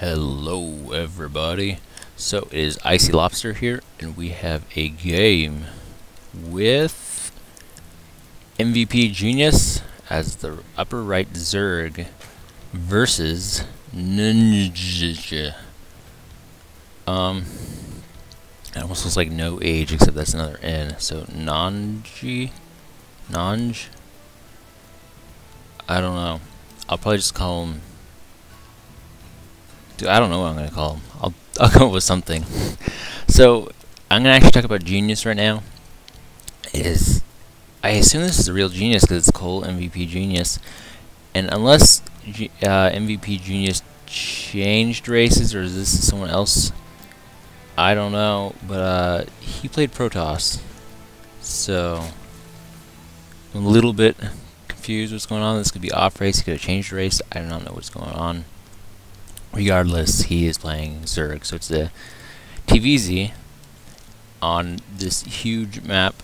Hello everybody, so it is Icylobster here, and we have a game with NoNge as the upper right Zerg versus NoNge. It almost looks like no age, except that's another N, so NoNge? I don't know. I'll probably just call him... Dude, I don't know what I'm going to call him. I'll come up with something. So, I'm going to actually talk about Genius right now. I assume this is a real Genius because it's colMVPGenius. And unless NoNge changed races, or is this someone else? I don't know. But he played Protoss. So, I'm a little bit confused what's going on. This could be off race. He could have changed race. I do not know what's going on. Regardless, he is playing Zerg, so it's a TVZ on this huge map,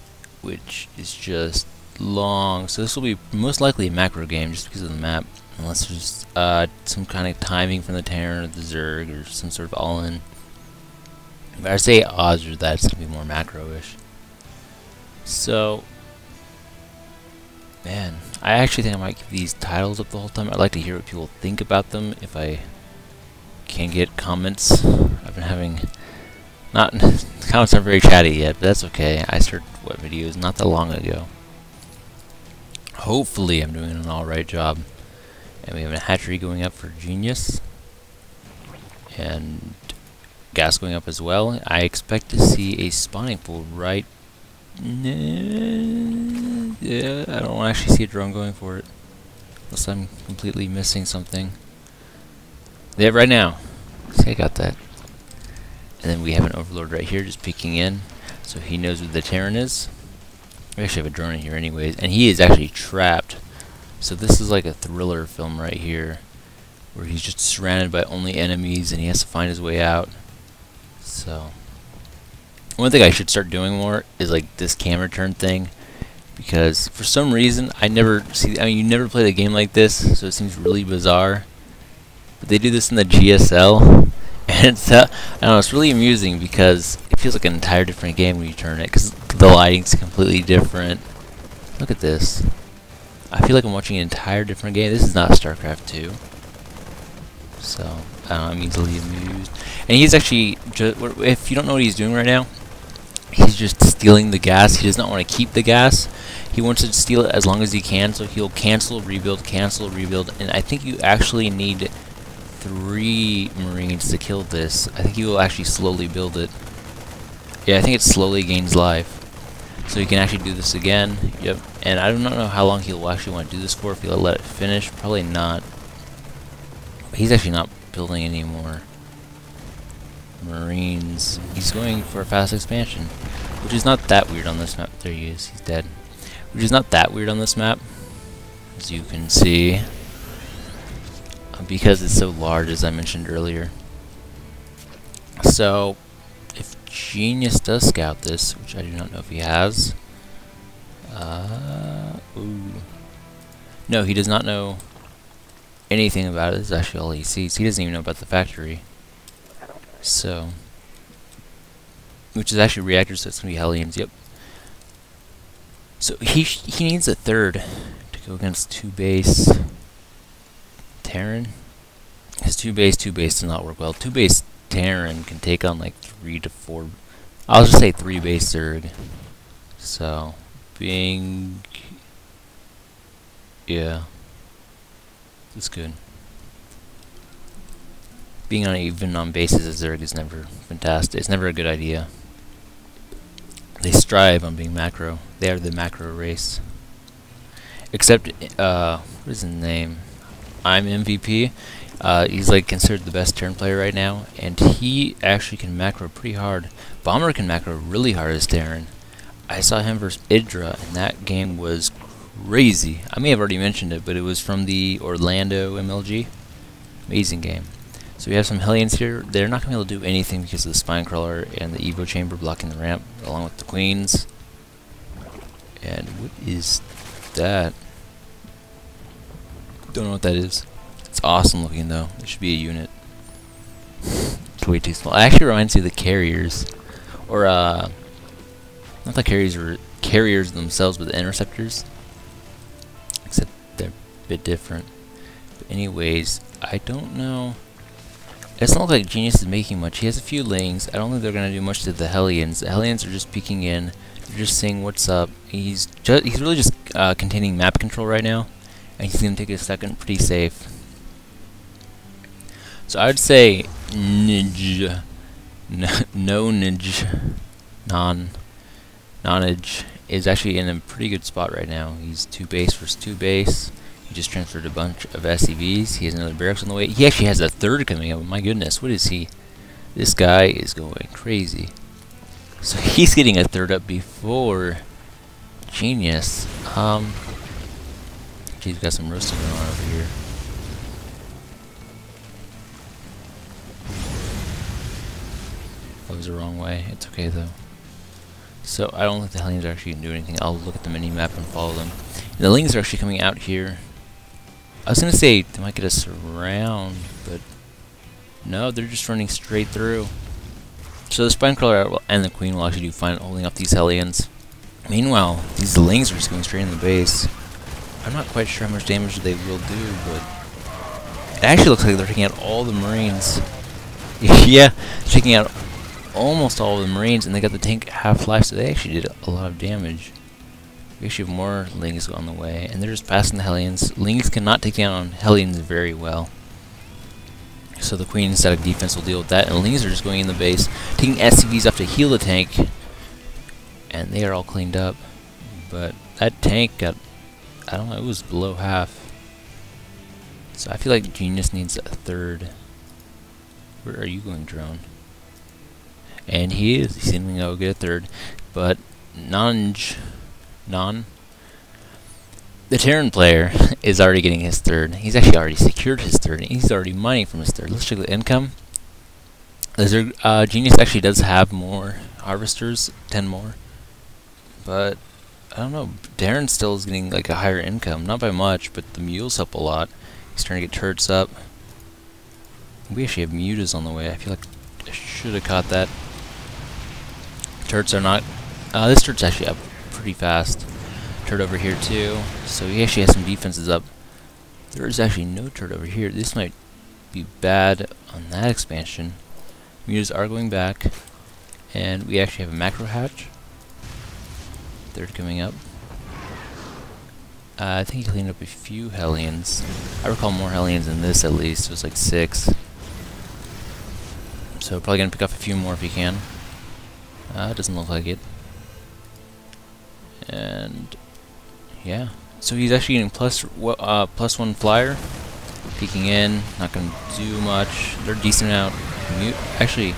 which is just long. So this will be most likely a macro game just because of the map, unless there's some kind of timing from the Terran or the Zerg or some sort of all-in. But I say odds are that it's going to be more macro-ish. So, man, I actually think I might keep these titles up the whole time. I'd like to hear what people think about them if I can't get comments. I've been having comments aren't very chatty yet, but that's okay. I started videos not that long ago. Hopefully I'm doing an alright job. And we have a hatchery going up for Genius. And gas going up as well. I expect to see a spawning pool right... Yeah, I don't actually see a drone going for it. Unless I'm completely missing something. There right now. See, I got that. And then we have an overlord right here just peeking in, so he knows where the Terran is. We actually have a drone in here anyways, and he is actually trapped. So this is like a thriller film right here, where he's just surrounded by only enemies and he has to find his way out. So one thing I should start doing more is like this camera turn thing, because for some reason I never see. I mean, you never played a game like this, so it seems really bizarre. But they do this in the GSL, and it's, I don't know, it's really amusing because it feels like an entire different game when you turn it, because the lighting's completely different. Look at this. I feel like I'm watching an entire different game. This is not StarCraft 2. So, I don't know, I'm easily amused. And he's actually, if you don't know what he's doing right now, he's just stealing the gas. He does not want to keep the gas. He wants to steal it as long as he can, so he'll cancel, rebuild, and I think you actually need 3 Marines to kill this. I think he will actually slowly build it. Yeah, I think it slowly gains life. So he can actually do this again. Yep. And I do not know how long he'll actually want to do this for, if he'll let it finish. Probably not. But he's actually not building any more Marines. He's going for a fast expansion, which is not that weird on this map. There he is. He's dead. Which is not that weird on this map, as you can see, because it's so large, as I mentioned earlier. So, if Genius does scout this, which I do not know if he has, no, he does not know anything about it. This is actually all he sees. He doesn't even know about the factory. So, which is actually reactors, so it's going to be Hellions, yep. So, he needs a third to go against 2 base Terran. His 2 base does not work well. 2 base Terran can take on like 3 to 4. I'll just say 3 base Zerg. So, being, yeah, that's good. Being even on bases as Zerg is never fantastic. It's never a good idea. They strive on being macro. They are the macro race. Except, what is his name? I'm MVP. He's like considered the best Terran player right now, and he actually can macro pretty hard. Bomber can macro really hard as Terran. I saw him versus Idra, and that game was crazy. I may have already mentioned it, but it was from the Orlando MLG. Amazing game. So we have some Hellions here. They're not going to be able to do anything because of the Spine Crawler and the Evo Chamber blocking the ramp, along with the Queens. And what is that? Don't know what that is. It's awesome looking though. It should be a unit. way too small. It actually reminds me of the carriers. Or, not the carriers or carriers themselves, but the interceptors. Except they're a bit different. But anyways, I don't know. It doesn't look like Genius is making much. He has a few lings. I don't think they're going to do much to the Hellions. The Hellions are just peeking in. They're just saying what's up. He's really just containing map control right now. And he's going to take a second pretty safe. So I would say NoNge. NoNge is actually in a pretty good spot right now. He's 2 base versus 2 base. He just transferred a bunch of SCVs. He has another barracks on the way. He actually has a third coming up. My goodness, what is he? This guy is going crazy. So he's getting a third up before Genius. Geez, got some roasting going on over here. That was the wrong way. It's okay though. So I don't think the Hellions are actually going to do anything. I'll look at the mini-map and follow them. And the Lings are actually coming out here. I was going to say they might get us around, but no, they're just running straight through. So the Spinecrawler and the Queen will actually do fine holding off these Hellions. Meanwhile, these Lings are just going straight in the base. I'm not quite sure how much damage they will do, but it actually looks like they're taking out all the Marines. Yeah, taking out almost all of the Marines, and they got the tank half-life, so they actually did a lot of damage. We actually have more Lings on the way, and they're just passing the Hellions. Lings cannot take down Hellions very well. So the Queen static defense will deal with that, and Lings are just going in the base, taking SCVs off to heal the tank, and they are all cleaned up. But that tank got, I don't know, it was below half. So I feel like Genius needs a third. Where are you going, drone? And he is. He's going to go get a third. But NoNge, the Terran player, is already getting his third. He's actually already secured his third. He's already mining from his third. Let's check the income. Genius actually does have more harvesters, 10 more. But I don't know. Terran still is getting like a higher income, not by much, but the mules help a lot. He's trying to get turrets up. We actually have mutas on the way. I feel like I should have caught that. Turrets are not. This turret's actually up pretty fast. Turret over here too. So he actually has some defenses up. There is actually no turret over here. This might be bad on that expansion. Mutas are going back, and we actually have a macro hatch. Third coming up. I think he cleaned up a few Hellions. I recall more Hellions than this at least. It was like 6. So probably gonna pick up a few more if he can. It doesn't look like it. And yeah, so he's actually getting +1 flyer, peeking in. Not gonna do much. They're decent out. Actually,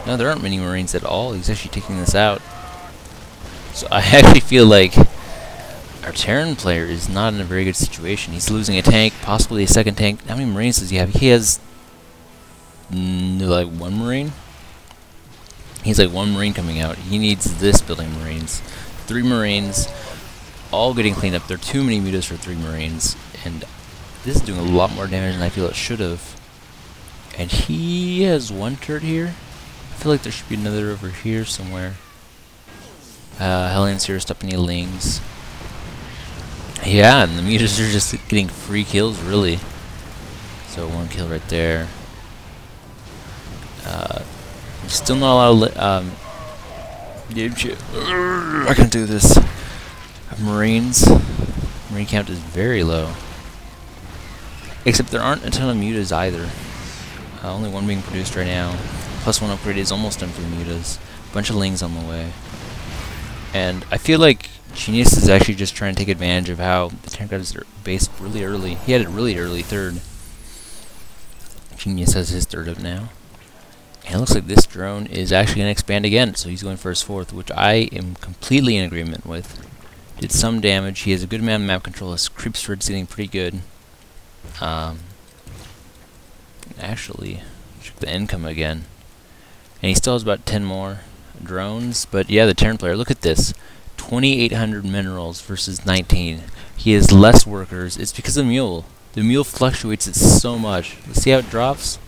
no, there aren't many Marines at all. He's actually taking this out. So I actually feel like our Terran player is not in a very good situation. He's losing a tank, possibly a second tank. How many Marines does he have? He has like 1 Marine. He's like 1 Marine coming out. He needs this building Marines. 3 Marines, all getting cleaned up. There are too many mutas for 3 Marines, and this is doing a lot more damage than I feel it should have. And he has 1 turret here. I feel like there should be another over here somewhere. Hellions here stopping any Lings. Yeah, and the mutas are just getting free kills, really. So 1 kill right there. Still not a lot of I can do this. Marines. Marine count is very low. Except there aren't a ton of mutas either. Only 1 being produced right now. +1 upgrade is almost done for the mutas. Bunch of Lings on the way. And I feel like Genius is actually just trying to take advantage of how the tank got his base really early. He had a really early third. Genius has his third up now. And it looks like this drone is actually going to expand again, so he's going for his 4th, which I am completely in agreement with. Did some damage. He has a good amount of map control. His creep spread's getting pretty good. Actually, check the income again. And he still has about 10 more drones. But yeah, the Terran player, look at this. 2,800 minerals versus 19. He has less workers. It's because of the mule. The mule fluctuates it so much. Let's see how it drops.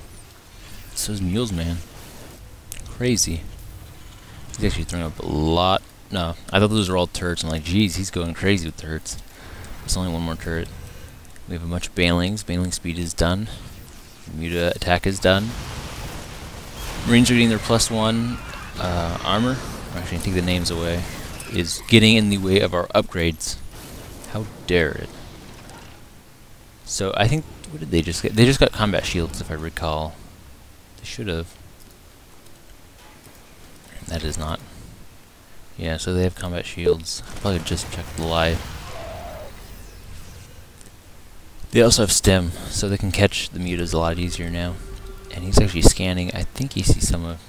So those mules, man. Crazy. He's actually throwing up a lot. No, I thought those were all turrets. I'm like, geez, he's going crazy with turrets. There's only one more turret. We have a bunch of banelings. Baneling speed is done. Muta attack is done. Marines are getting their +1 armor. Actually, I take the names away. Is getting in the way of our upgrades. How dare it? So I think, what did they just get? They just got combat shields, if I recall. They should have. That is not. Yeah, so they have combat shields. Probably just check the live. They also have stem, so they can catch the mutas a lot easier now. And he's actually scanning. I think he sees some of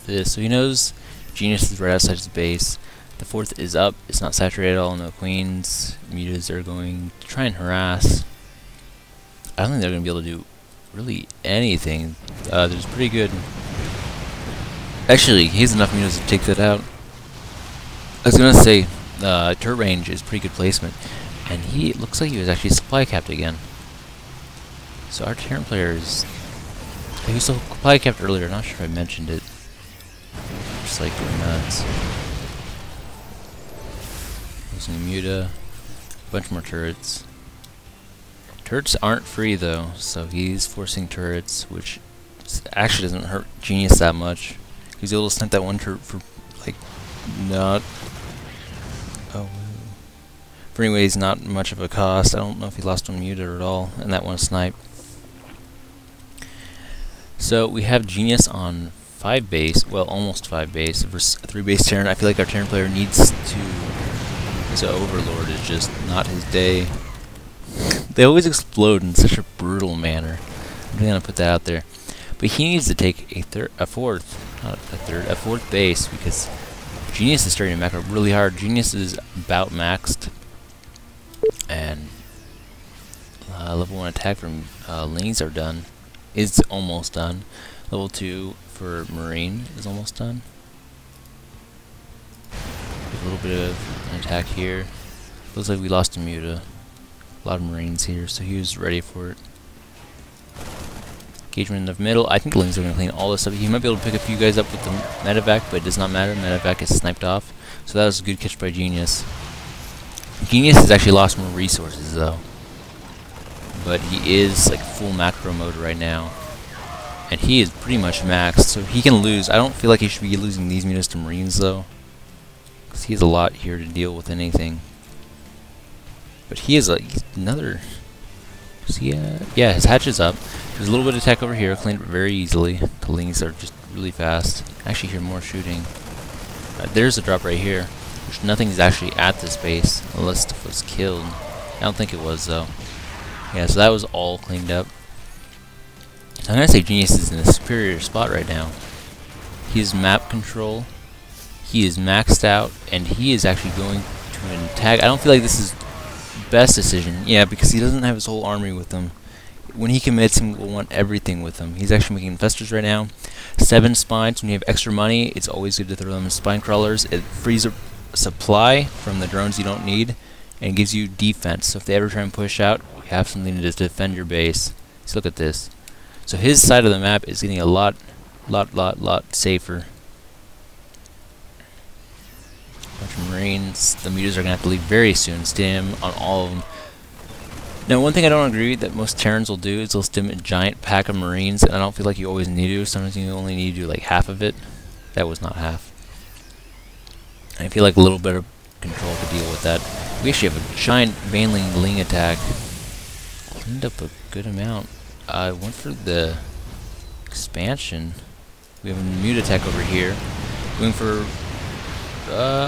this. So he knows Genius is right outside his base. The 4th is up. It's not saturated at all. No queens. Mutas are going to try and harass. I don't think they're going to be able to do really anything. There's pretty good... Actually, he has enough mutas to take that out. I was going to say, turret range is pretty good placement. And it looks like he was actually supply capped again. So our Terran player is... He was supply capped earlier, not sure if I mentioned it. Just like going nuts. Using a Muta. A bunch more turrets. Turrets aren't free though, so he's forcing turrets, which actually doesn't hurt Genius that much. He's able to snipe that one turret for, like, not... Oh, for anyways, not much of a cost. I don't know if he lost one Muta at all, and that one snipe. So we have Genius on 5 base, well, almost 5 base versus 3 base Terran. I feel like our Terran player needs to... So Overlord is just not his day. They always explode in such a brutal manner. I'm just gonna put that out there. But he needs to take a fourth base, because Genius is starting to macro really hard. Genius is about maxed, and level 1 attack from Lings are done. Is almost done. Level 2 for Marine is almost done. A little bit of an attack here. Looks like we lost a Muta. A lot of Marines here, so he was ready for it. Engagement of middle. I think the Lings are going to clean all this up. He might be able to pick a few guys up with the medevac, but it does not matter. Medevac is sniped off. So that was a good catch by Genius. Genius has actually lost more resources, though. But he is like full macro mode right now. And he is pretty much maxed, so he can lose. I don't feel like he should be losing these mutas to Marines, though. Because he has a lot here to deal with anything. But he is he's another... yeah, his hatch is up. There's a little bit of attack over here, cleaned it very easily. The Lings are just really fast. I actually hear more shooting. There's a drop right here, which nothing is actually at this base, unless stuff was killed. I don't think it was, though. Yeah, so that was all cleaned up. So I'm gonna say Genius is in a superior spot right now. He has map control. He is maxed out, and he is actually going to an attack. I don't feel like this is best decision. Yeah, because he doesn't have his whole army with him. When he commits, he will want everything with him. He's actually making infestors right now. 7 spines. When you have extra money, it's always good to throw them in spine crawlers. It frees up supply from the drones you don't need, and gives you defense. So if they ever try and push out, you have something to just defend your base. So look at this. So his side of the map is getting a lot safer. Bunch of Marines. The mutas are gonna have to leave very soon. Stim on all of them. Now, one thing I don't agree that most Terrans will do is they'll stim a giant pack of Marines, and I don't feel like you always need to. Sometimes you only need to do like half of it. That was not half. And I feel like a little bit of control to deal with that. We actually have a giant Baneling Ling attack. Cleaned up a good amount. I went for the expansion. We have a mute attack over here. Going for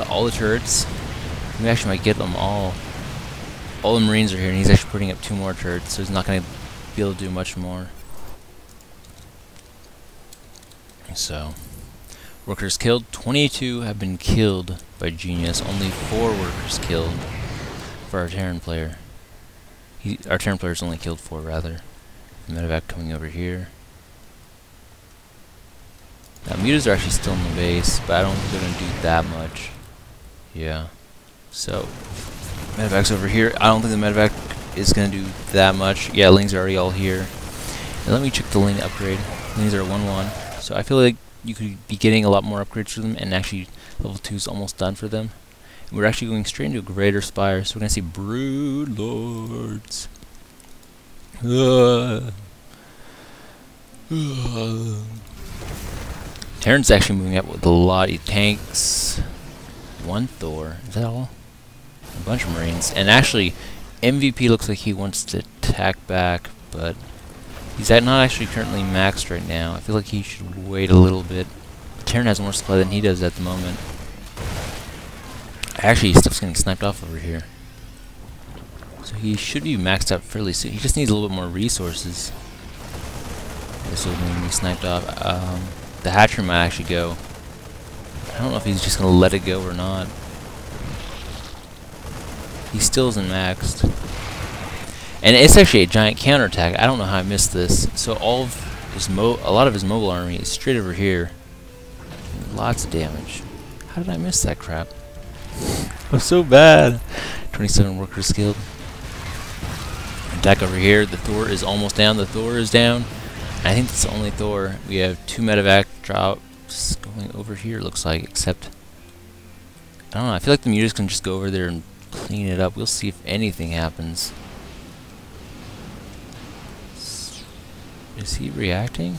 all the turrets. We actually might get them all. All the Marines are here, and he's actually putting up 2 more turrets, so he's not going to be able to do much more. So, workers killed. 22 have been killed by Genius. Only 4 workers killed for our Terran player. Our Terran player's only killed 4, rather. Medevac coming over here. Now, mutas are actually still in the base, but I don't think they're going to do that much. Yeah. So, Medevac's over here. I don't think the Medevac is going to do that much. Yeah, Lings are already all here. And let me check the Ling upgrade. These are 1-1. So I feel like you could be getting a lot more upgrades for them, and actually level 2 is almost done for them. And we're actually going straight into a Greater Spire, so we're going to see Brood Lords. Terran's actually moving up with a lot of tanks. 1 Thor. Is that all? A bunch of Marines. And actually, MVP looks like he wants to attack back, but he's not actually currently maxed right now. I feel like he should wait a little bit. Terran has more supply than he does at the moment. Actually, stuff's getting sniped off over here. So he should be maxed out fairly soon. He just needs a little bit more resources. This will be sniped off. The hatchery might actually go. I don't know if he's just going to let it go or not. He still isn't maxed. And it's actually a giant counterattack. I don't know how I missed this. So all of his a lot of his mobile army is straight over here. Lots of damage. How did I miss that crap? I'm so bad. 27 workers killed. Attack over here. The Thor is almost down. The Thor is down. I think that's the only Thor. We have 2 medevac drops going over here, looks like, except I don't know. I feel like the mutas can just go over there and clean it up. We'll see if anything happens. Is he reacting?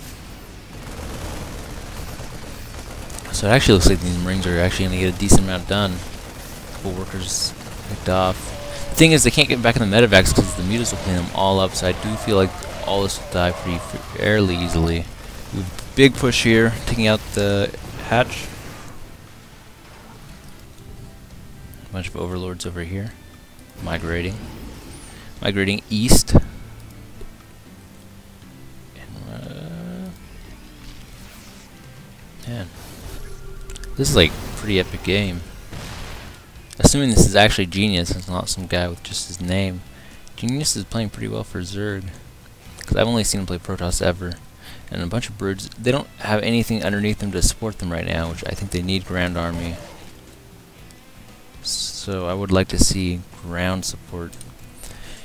So it actually looks like these Marines are actually going to get a decent amount done. A couple workers picked off. The thing is, they can't get back in the medevacs because the mutas will clean them all up, so I do feel like all this will die pretty fairly easily. We have a big push here, taking out the hatch. A bunch of overlords over here. Migrating east. Man, this is like a pretty epic game. Assuming this is actually Genius, it's not some guy with just his name. Genius is playing pretty well for Zerg, because I've only seen him play Protoss ever. And a bunch of broods, they don't have anything underneath them to support them right now, which I think they need ground army. So I would like to see ground support.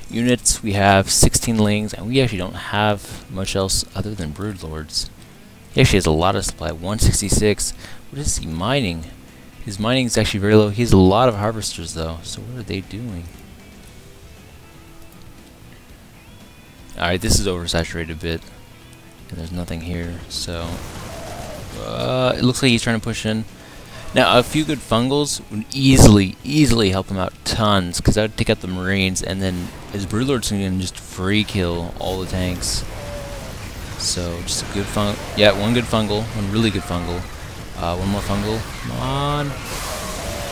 Units, we have 16 lings, and we actually don't have much else other than brood lords. He actually has a lot of supply, 166. What is he mining? His mining is actually very low. He has a lot of harvesters though, so what are they doing? Alright, this is oversaturated a bit. And there's nothing here, so it looks like he's trying to push in. Now, a few good fungals would easily help him out tons, because that would take out the Marines, and then his broodlords can just free kill all the tanks. So, just a good fungal. Yeah, one good fungal, one really good fungal. One more fungal. Come on.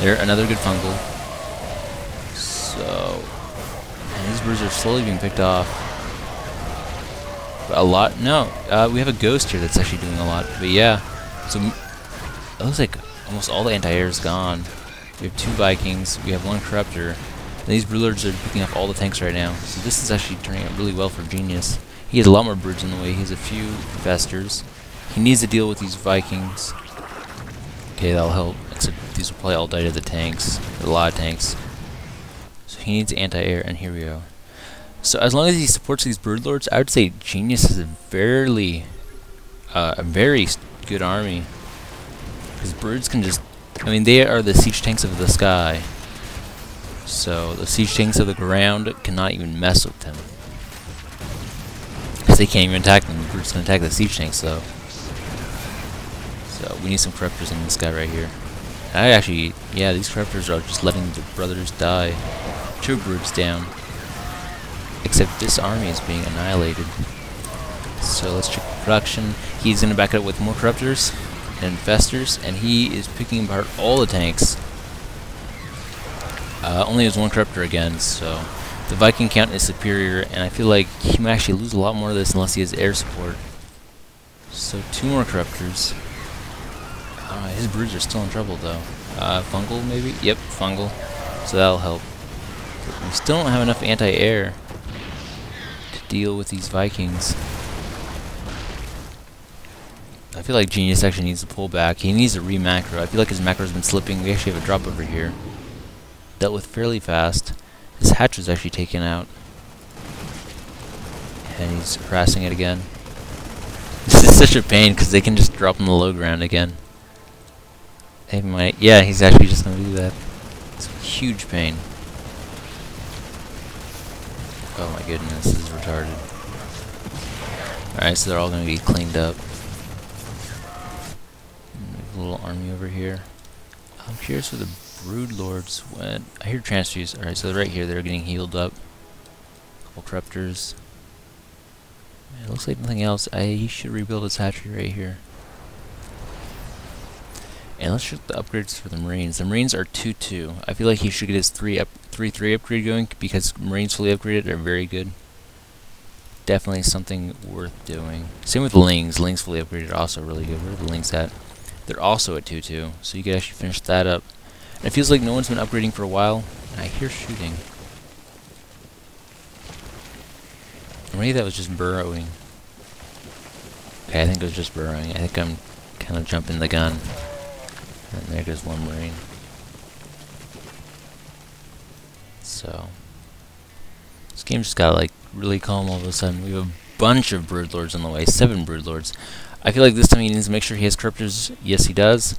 There, another good fungal. So, and these broods are slowly being picked off. But a lot. No, we have a ghost here that's actually doing a lot. But yeah, so it looks like almost all the anti-air is gone. We have 2 Vikings. We have 1 Corruptor. And these broodlords are picking up all the tanks right now. So this is actually turning out really well for Genius. He has a lot more broods in the way. He has a few infestors. He needs to deal with these Vikings. Okay, that'll help. Except these will probably all die to the tanks. A lot of tanks. So he needs anti-air, and here we go. So as long as he supports these broodlords, I would say Genius is a very good army. Because broods can just, I mean, they are the siege tanks of the sky. So the siege tanks of the ground cannot even mess with them. Because they can't even attack them. The broods can attack the siege tanks though. So we need some corruptors in this guy right here. I actually, yeah, these corruptors are just letting the brothers die. 2 broods down. Except this army is being annihilated. So let's check production. He's going to back it up with more corruptors and infestors, and he is picking apart all the tanks. Only has 1 corruptor again, so the Viking count is superior, and I feel like he might actually lose a lot more of this unless he has air support. So 2 more corruptors. His broods are still in trouble though. Fungal maybe? Yep, fungal. So that'll help. But we still don't have enough anti-air to deal with these Vikings. I feel like Genius actually needs to pull back. He needs to re-macro. I feel like his macro's been slipping. We actually have a drop over here. Dealt with fairly fast. His hatch was actually taken out. And he's harassing it again. This is such a pain because they can just drop on the low ground again. They might. Yeah, he's actually just gonna do that. It's a huge pain. Oh my goodness, this is retarded. Alright, so they're all gonna be cleaned up. A little army over here. I'm curious where the Brood Lords went. I hear transfuse. Alright, so right here they're getting healed up. Couple Corruptors. It looks like nothing else. He should rebuild his hatchery right here. And let's check the upgrades for the Marines. The Marines are 2-2. I feel like he should get his 3-3 upgrade going because Marines fully upgraded are very good. Definitely something worth doing. Same with the Lings. Lings fully upgraded are also really good. Where are the Lings at? They're also at 2-2. So you could actually finish that up. And it feels like no one's been upgrading for a while. And I hear shooting. Or maybe that was just burrowing. Okay, I think it was just burrowing. I think I'm kind of jumping the gun. And there goes one Marine. So this game just got like really calm all of a sudden. We have a bunch of Broodlords on the way. 7 Broodlords. I feel like this time he needs to make sure he has Corruptors. Yes, he does.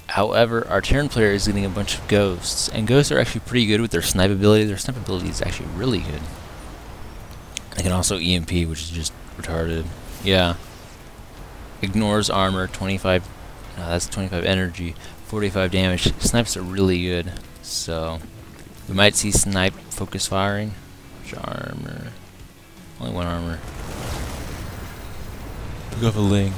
However, our Terran player is getting a bunch of Ghosts. And Ghosts are actually pretty good with their snipe ability. Their snipe ability is actually really good. They can also EMP, which is just retarded. Yeah. Ignores armor, 25. No, that's 25 energy, 45 damage. Snipes are really good. So we might see snipe focus firing. Which armor? Only one armor. Pick up a Ling.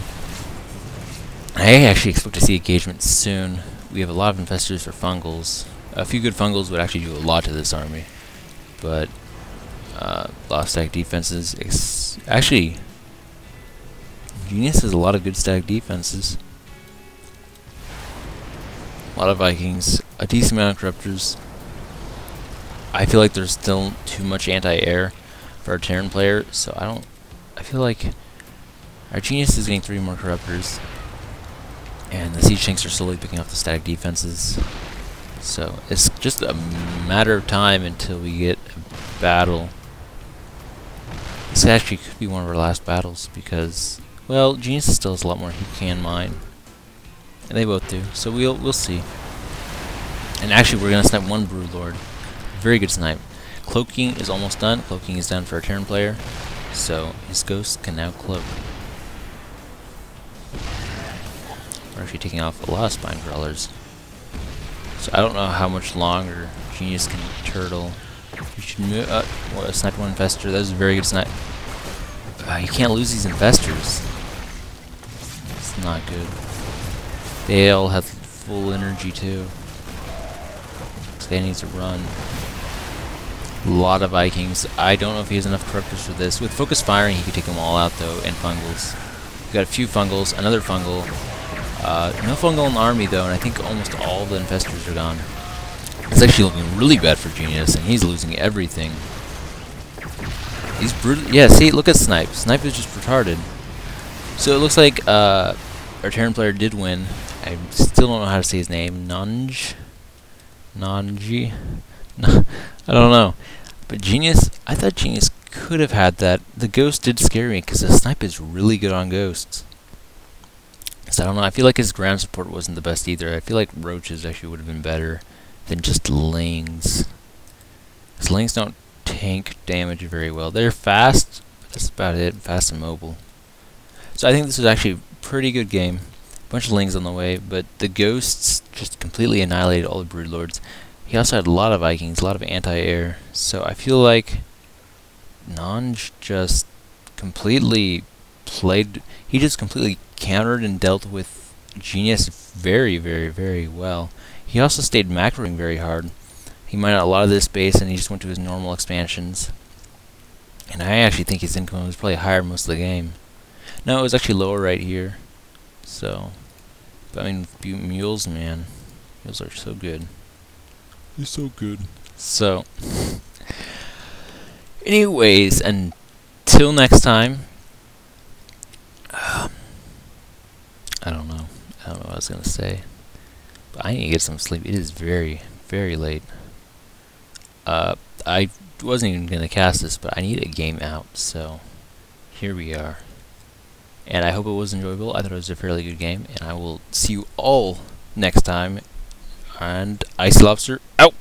I actually expect to see engagement soon. We have a lot of infestors for fungals. A few good fungals would actually do a lot to this army. But a lot of static defenses. Actually, Genius has a lot of good static defenses. A lot of Vikings, a decent amount of Corruptors. I feel like there's still too much anti-air for our Terran player, so I feel like our Genius is getting 3 more Corruptors. And the Siege Tanks are slowly picking up the static defenses. So it's just a matter of time until we get a battle. This actually could be one of our last battles because, well, Genius still has a lot more he can mine. And they both do, so we'll see. And actually we're gonna snipe one Broodlord. Very good snipe. Cloaking is almost done. Cloaking is done for our Terran player. So his Ghost can now cloak. We're actually taking off a lot of Spine Crawlers. So I don't know how much longer Genius can turtle. You should move snipe one infestor. That was a very good snipe. You can't lose these infestors. It's not good. They all have full energy too. So they need to run. A lot of Vikings. I don't know if he has enough Corruptors for this. With focus firing, he could take them all out though, and fungals. We've got a few fungals, another fungal. No fungal in the army though, and I think almost all the infestors are gone. It's actually looking really bad for Genius, and he's losing everything. He's brutal. Yeah, see, look at Snipe. Snipe is just retarded. So it looks like our Terran player did win. I still don't know how to say his name. NoNge? NoNge? No, I don't know. But Genius, I thought Genius could have had that. The Ghost did scare me, because the Snipe is really good on Ghosts. So I don't know, I feel like his ground support wasn't the best either. I feel like Roaches actually would have been better than just Lings. Because Lings don't tank damage very well. They're fast, but that's about it. Fast and mobile. So I think this was actually a pretty good game. A bunch of Lings on the way, but the Ghosts just completely annihilated all the Broodlords. He also had a lot of Vikings, a lot of anti-air. So I feel like NoNge just completely played... He just completely countered and dealt with Genius very, very, very well. He also stayed macroing very hard. He mined out a lot of this base and he just went to his normal expansions. And I actually think his income was probably higher most of the game. No, it was actually lower right here. So, but I mean, mules, man. Mules are so good. They're so good. So, anyways, until next time, I don't know what I was going to say. But I need to get some sleep. It is very, very late. I wasn't even going to cast this, but I need a game out, so here we are. And I hope it was enjoyable. I thought it was a fairly good game, and I will see you all next time. And Icylobster out!